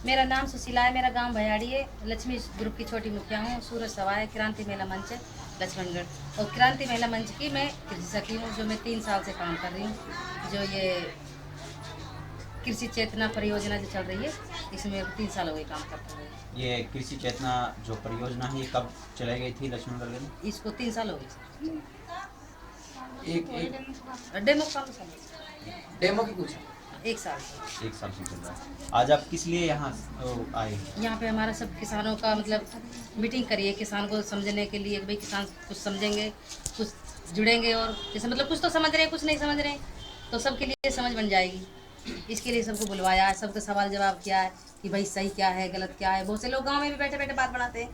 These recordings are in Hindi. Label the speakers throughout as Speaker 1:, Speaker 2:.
Speaker 1: मेरा नाम सुशीला है, मेरा गांव भयाड़ी है। लक्ष्मी ग्रुप की छोटी मुखिया हूँ। सूरज सवाई क्रांति महिला मंच लक्ष्मणगढ़। और क्रांति महिला मंच की मैं कृषि सखी हूँ, जो मैं 3 साल से काम कर रही हूँ। जो ये कृषि चेतना परियोजना जो चल रही है, इसमें 3 साल हो गए काम करते हुए।
Speaker 2: ये कृषि चेतना जो परियोजना है, ये कब चलाई गई थी लक्ष्मणगढ़ में?
Speaker 1: इसको 3 साल हो गए सर।
Speaker 2: एक एक
Speaker 1: डेमो काम
Speaker 3: डेमो की कुछ
Speaker 1: 1 साल से।
Speaker 2: 1 साल से चल रहा है। आज आप किस लिए यहाँ आए हैं?
Speaker 1: यहाँ पे हमारा सब किसानों का मतलब मीटिंग करिए, किसान को समझने के लिए। भाई किसान कुछ समझेंगे, कुछ जुड़ेंगे, और जैसे मतलब कुछ तो समझ रहे हैं, कुछ नहीं समझ रहे हैं, तो सबके लिए समझ बन जाएगी। इसके लिए सबको बुलवाया है, सबके सवाल जवाब किया है कि भाई सही क्या है, गलत क्या है। बहुत से लोग गांव में भी बैठे बैठे बात बढ़ाते हैं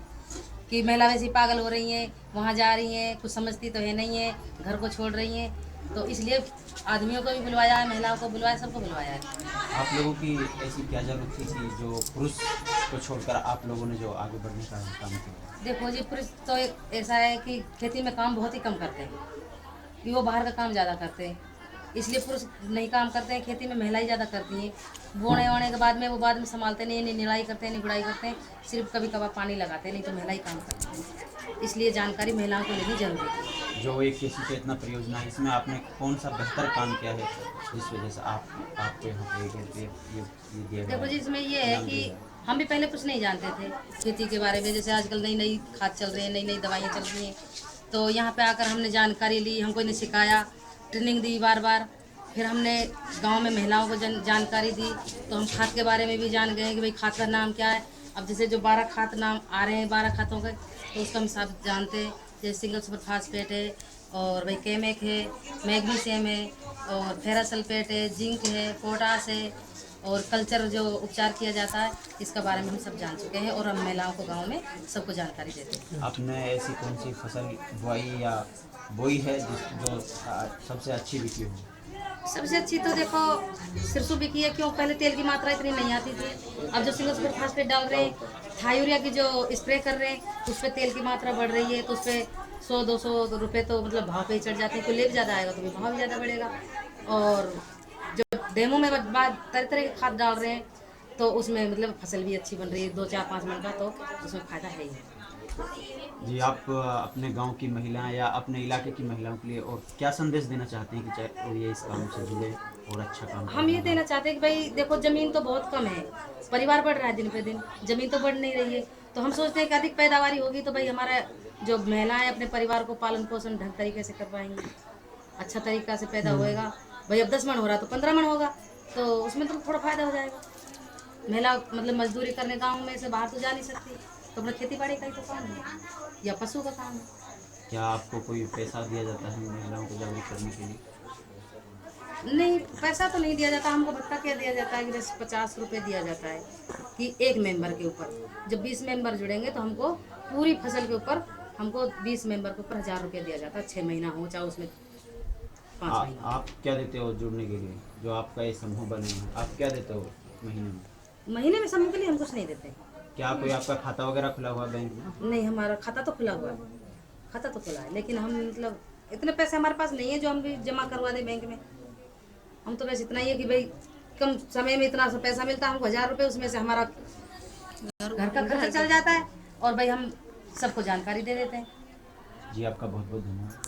Speaker 1: कि महिला वैसी पागल हो रही हैं, वहाँ जा रही हैं, कुछ समझती तो है नहीं है, घर को छोड़ रही हैं। तो इसलिए आदमियों को भी बुलवाया है, महिलाओं को बुलवाया, सबको बुलवाया है।
Speaker 2: आप लोगों की ऐसी क्या जरूरत थी कि जो पुरुष को छोड़कर आप लोगों ने जो आगे बढ़ने का काम किया?
Speaker 1: देखो जी, पुरुष तो एक ऐसा है कि खेती में काम बहुत ही कम करते हैं, कि वो बाहर का काम ज़्यादा करते हैं। इसलिए पुरुष नहीं काम करते हैं, खेती में महिलाएं ज़्यादा करती हैं। बोने वोने के बाद में वो बाद में संभालते नहीं, नहीं निराई करते हैं, नहीं गुड़ाई करते हैं, सिर्फ कभी कभार पानी लगाते हैं, नहीं तो महिलाएं काम करती हैं। इसलिए जानकारी महिलाओं को लेनी जरूरी है।
Speaker 2: जो एक कृषि चेतना परियोजना है, इसमें आपने कौन सा बेहतर काम किया है जिस वजह से आपको यहाँ पे ये दिया गया
Speaker 1: देखो जी,
Speaker 2: है,
Speaker 1: इसमें ये है
Speaker 2: इनाम
Speaker 1: कि
Speaker 2: दिया गया है?
Speaker 1: हम भी पहले कुछ नहीं जानते थे खेती के बारे में। जैसे आजकल नई नई खाद चल रही है, नई नई दवाइयाँ चल रही हैं, तो यहाँ पे आकर हमने जानकारी ली, हमको इन्हें सिखाया, ट्रेनिंग दी बार बार। फिर हमने गांव में महिलाओं को जानकारी दी, तो हम खाद के बारे में भी जान गए कि भाई खाद का नाम क्या है। अब जैसे जो 12 खाद नाम आ रहे हैं, 12 खादों का, तो उसका हम सब जानते हैं। जैसे सिंगल सुपर फास्फेट है, और भाई केमेक है, मैग्नीशियम है, और फेरासल्फेट है, जिंक है, पोटास है, और कल्चर जो उपचार किया जाता है, इसका बारे में हम सब जान चुके हैं। और हम महिलाओं को गांव में सबको जानकारी देते हैं।
Speaker 2: आपने ऐसी कौन सी फसल बुआई या बोई है जो सबसे अच्छी बिकी हो?
Speaker 1: सबसे अच्छी तो देखो सरसों बिकी है। क्यों? पहले तेल की मात्रा इतनी नहीं आती थी। अब जो सिंगल सुपर फास्फेट डाल रहे हैं, थायूरिया की जो स्प्रे कर रहे हैं, उस पर तेल की मात्रा बढ़ रही है, तो उस पर 100-200 रुपये तो मतलब भाव पे ही चढ़ जाते हैं। कोई ले ज़्यादा आएगा तो भी भाव भी ज़्यादा बढ़ेगा। और जो डेमो में बाद तरह तरह के खाद डाल रहे हैं, तो उसमें मतलब फसल भी अच्छी बन रही है, 2 4 5 मन का, तो उसमें फ़ायदा है ही।
Speaker 2: जी, आप अपने गांव की महिलाएं या अपने इलाके की महिलाओं के लिए और क्या संदेश देना चाहते हैं कि चाहे वो ये इस काम से जुड़े और अच्छा काम करें?
Speaker 1: हम ये देना चाहते हैं कि भाई देखो, ज़मीन तो बहुत कम है, परिवार बढ़ रहा है दिन पे दिन, ज़मीन तो बढ़ नहीं रही है। तो हम सोचते हैं कि अधिक पैदावारी होगी तो भाई हमारा जो महिलाएं अपने परिवार को पालन पोषण ढंग तरीके से कर पाएंगी, अच्छा तरीका से पैदा होएगा। भाई अब 10 मन हो रहा तो 15 मन होगा, तो उसमें तो थोड़ा फायदा हो जाएगा। महिला मतलब मजदूरी करने गाँव में से बाहर तो जा नहीं सकती, तो अपना खेती बाड़ी का ही तो काम है, या पशु का काम है।
Speaker 2: क्या आपको कोई पैसा दिया जाता है महिलाओं को जागरूक करने के लिए?
Speaker 1: नहीं, पैसा तो नहीं दिया जाता हमको। भत्ता क्या दिया जाता है कि जैसे 50 रुपये दिया जाता है कि एक मेंबर के ऊपर। जब 20 मेंबर जुड़ेंगे तो हमको पूरी फसल के ऊपर हमको 20 मेंबर के ऊपर 1000 रुपये दिया जाता है। 6 महीना हो चाहे उसमें 5 महीना।
Speaker 2: आप क्या देते हो जुड़ने के लिए? जो आपका ये समूह बने हैं, आप क्या देते हो महीने में?
Speaker 1: महीने में समूह के लिए हम कुछ नहीं देते।
Speaker 2: क्या कोई आपका खाता वगैरह खुला हुआ बैंक में?
Speaker 1: नहीं, हमारा खाता तो खुला हुआ है, खाता तो खुला है, लेकिन हम मतलब इतने पैसे हमारे पास नहीं है जो हम भी जमा करवा दें बैंक में। हम तो बस इतना ही है कि भाई कम समय में इतना सा पैसा मिलता है हमको, 1000 रुपये, उसमें से हमारा घर का खर्चा चल जाता है, और भाई हम सबको जानकारी दे देते हैं।
Speaker 2: जी, आपका बहुत बहुत धन्यवाद।